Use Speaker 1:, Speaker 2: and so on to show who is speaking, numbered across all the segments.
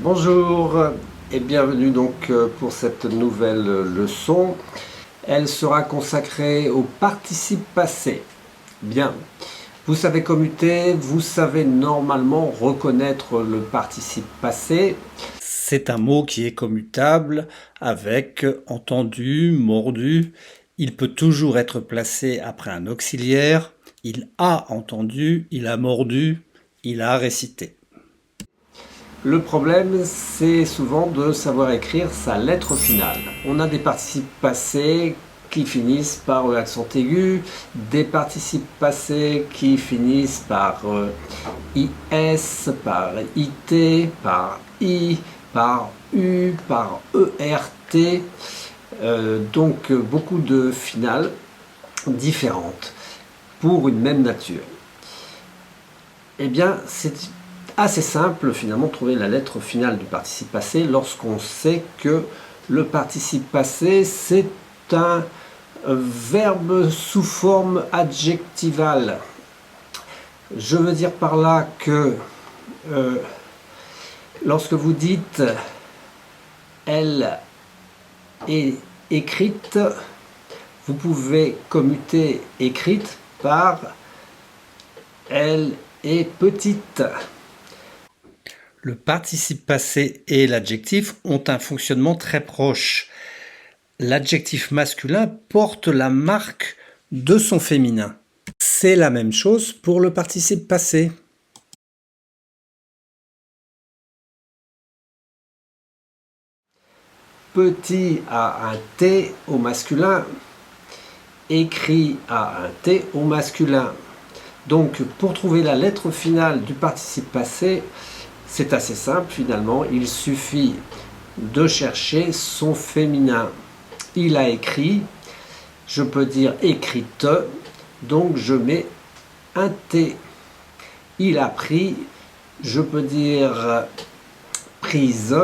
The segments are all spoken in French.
Speaker 1: Bonjour et bienvenue donc pour cette nouvelle leçon. Elle sera consacrée au participe passé. Bien, vous savez commuter, vous savez normalement reconnaître le participe passé.
Speaker 2: C'est un mot qui est commutable avec entendu, mordu. Il peut toujours être placé après un auxiliaire. Il a entendu, il a mordu, il a récité.
Speaker 1: Le problème, c'est souvent de savoir écrire sa lettre finale. On a des participes passés qui finissent par accent aigu, des participes passés qui finissent par IS, par IT, par I, par U, par ERT. Donc beaucoup de finales différentes pour une même nature. Eh bien, c'est assez simple finalement de trouver la lettre finale du participe passé lorsqu'on sait que le participe passé c'est un verbe sous forme adjectivale. Je veux dire par là que lorsque vous dites elle est écrite, vous pouvez commuter écrite par elle est petite.
Speaker 2: Le participe passé et l'adjectif ont un fonctionnement très proche. L'adjectif masculin porte la marque de son féminin. C'est la même chose pour le participe passé.
Speaker 1: Petit a un T au masculin, écrit a un T au masculin. Donc pour trouver la lettre finale du participe passé, c'est assez simple finalement, il suffit de chercher son féminin. Il a écrit, je peux dire écrite, donc je mets un T. Il a pris, je peux dire prise,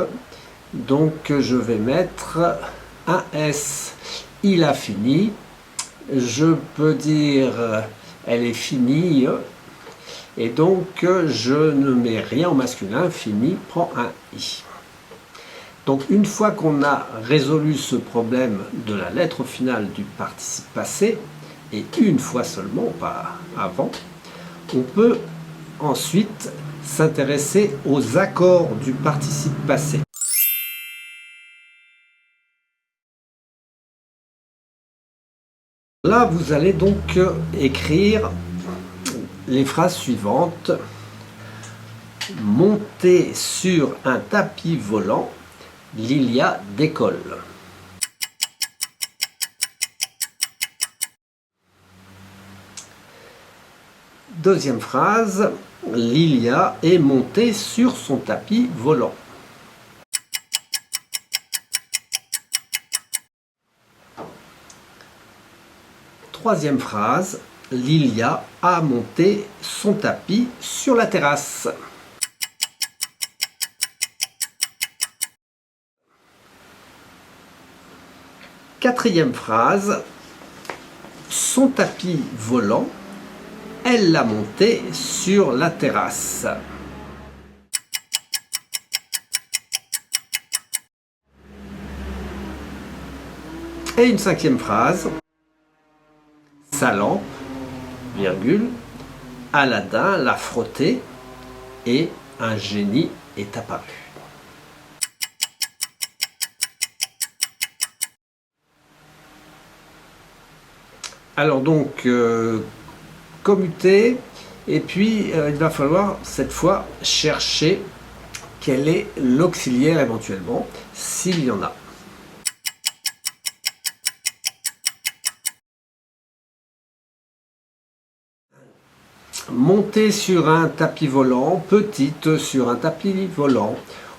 Speaker 1: donc je vais mettre un S. Il a fini, je peux dire elle est finie, et donc je ne mets rien au masculin, fini prend un I. Donc une fois qu'on a résolu ce problème de la lettre finale du participe passé, et une fois seulement, pas avant, on peut ensuite s'intéresser aux accords du participe passé. Là, vous allez donc écrire les phrases suivantes. Monter sur un tapis volant, Lilia décolle. Deuxième phrase, Lilia est montée sur son tapis volant. Troisième phrase, Lilia a monté son tapis sur la terrasse. Quatrième phrase, son tapis volant, elle l'a monté sur la terrasse. Et une cinquième phrase, sa lampe, virgule, Aladdin l'a frotté et un génie est apparu. Alors donc, commuter, et puis il va falloir cette fois chercher quel est l'auxiliaire éventuellement, s'il y en a. Monter sur un tapis volant, petite sur un tapis volant.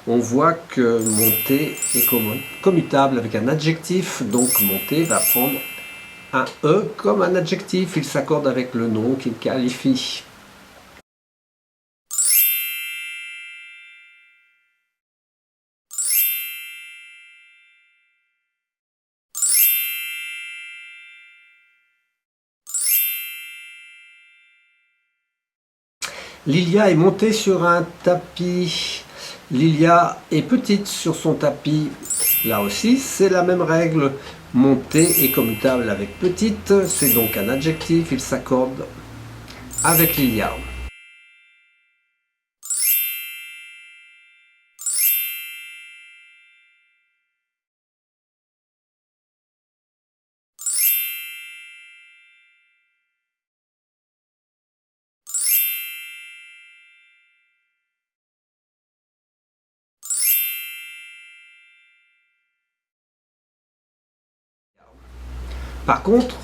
Speaker 1: On voit que monter est commutable avec un adjectif, donc monter va prendre un E comme un adjectif, il s'accorde avec le nom qu'il qualifie. Lilia est montée sur un tapis. Lilia est petite sur son tapis. Là aussi, c'est la même règle. Montée est commutable avec petite, c'est donc un adjectif, il s'accorde avec Lilia. Par contre,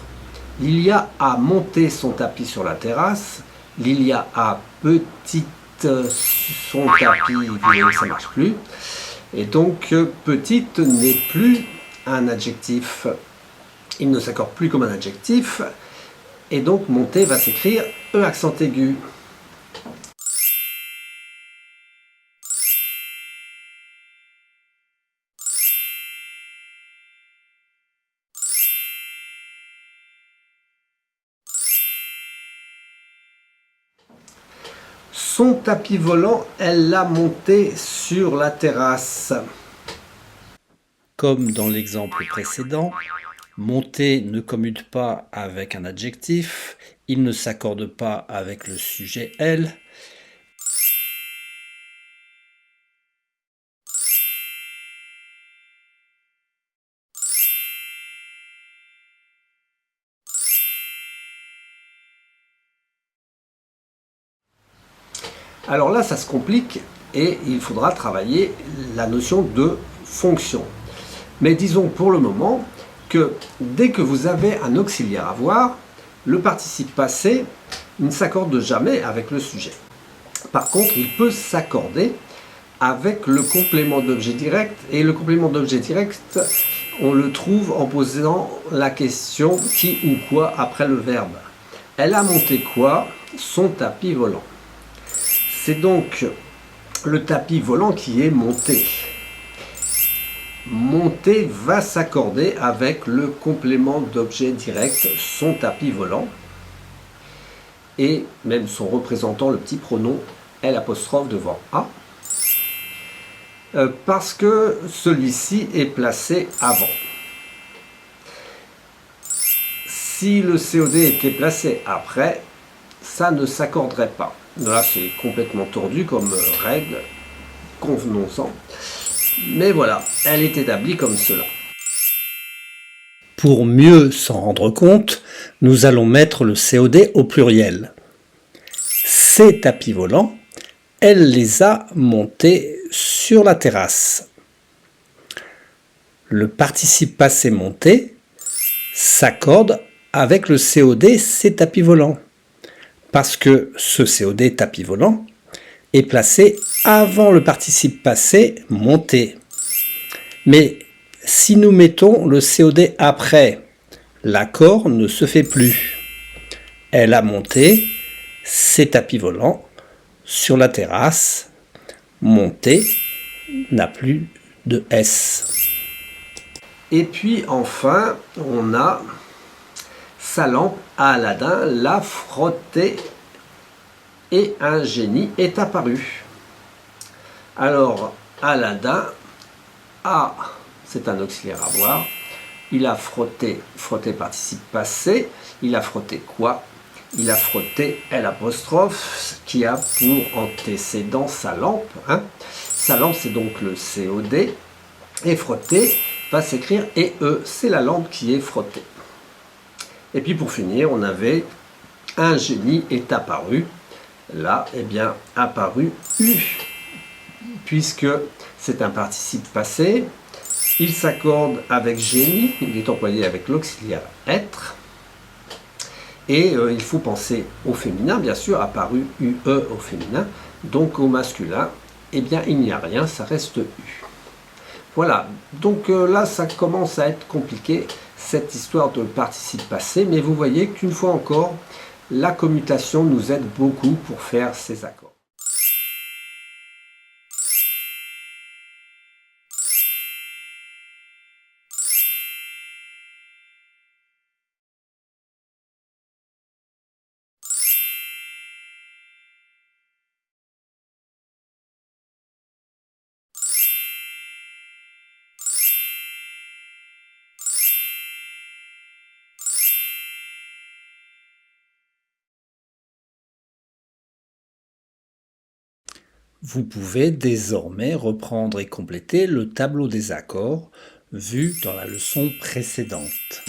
Speaker 1: Lilia a monté son tapis sur la terrasse. Lilia a petite son tapis, vous voyez que ça ne marche plus. Et donc, petite n'est plus un adjectif. Il ne s'accorde plus comme un adjectif. Et donc, monter va s'écrire E accent aigu. Son tapis volant, elle l'a monté sur la terrasse.
Speaker 2: Comme dans l'exemple précédent, monter ne commute pas avec un adjectif, il ne s'accorde pas avec le sujet elle.
Speaker 1: Alors là, ça se complique et il faudra travailler la notion de fonction. Mais disons pour le moment que dès que vous avez un auxiliaire à voir, le participe passé ne s'accorde jamais avec le sujet. Par contre, il peut s'accorder avec le complément d'objet direct. Et le complément d'objet direct, on le trouve en posant la question qui ou quoi après le verbe. Elle a monté quoi? Son tapis volant. C'est donc le tapis volant qui est monté. Monter va s'accorder avec le complément d'objet direct, son tapis volant, et même son représentant, le petit pronom L' devant A, parce que celui-ci est placé avant. Si le COD était placé après, ça ne s'accorderait pas. Là, c'est complètement tordu comme règle, convenons-en. Mais voilà, elle est établie comme cela.
Speaker 2: Pour mieux s'en rendre compte, nous allons mettre le COD au pluriel. Ces tapis volants, elle les a montés sur la terrasse. Le participe passé monté s'accorde avec le COD ces tapis volants, parce que ce COD tapis volant est placé avant le participe passé monté. Mais si nous mettons le COD après, l'accord ne se fait plus. Elle a monté ses tapis volants sur la terrasse. Monter n'a plus de S.
Speaker 1: Et puis enfin, on a sa lampe à Aladdin l'a frottée et un génie est apparu. Alors, Aladdin a, c'est un auxiliaire à voir, il a frotté, frotté participe passé, il a frotté quoi? Il a frotté L', qui a pour antécédent sa lampe. Hein. Sa lampe, c'est donc le COD, et frotter va s'écrire EE, c'est la lampe qui est frottée. Et puis pour finir, on avait un génie est apparu. Là, eh bien, apparu U, puisque c'est un participe passé. Il s'accorde avec génie, il est employé avec l'auxiliaire être. Et il faut penser au féminin, bien sûr, apparu UE au féminin. Donc au masculin, eh bien, il n'y a rien, ça reste U. Voilà, donc là, ça commence à être compliqué, cette histoire de participe passé, mais vous voyez qu'une fois encore, la commutation nous aide beaucoup pour faire ces accords.
Speaker 2: Vous pouvez désormais reprendre et compléter le tableau des accords vu dans la leçon précédente.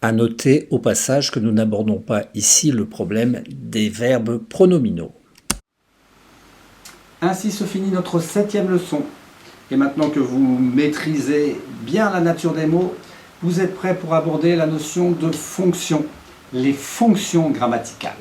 Speaker 2: À noter au passage que nous n'abordons pas ici le problème des verbes pronominaux.
Speaker 1: Ainsi se finit notre 7e leçon. Et maintenant que vous maîtrisez bien la nature des mots, vous êtes prêts pour aborder la notion de fonction, les fonctions grammaticales.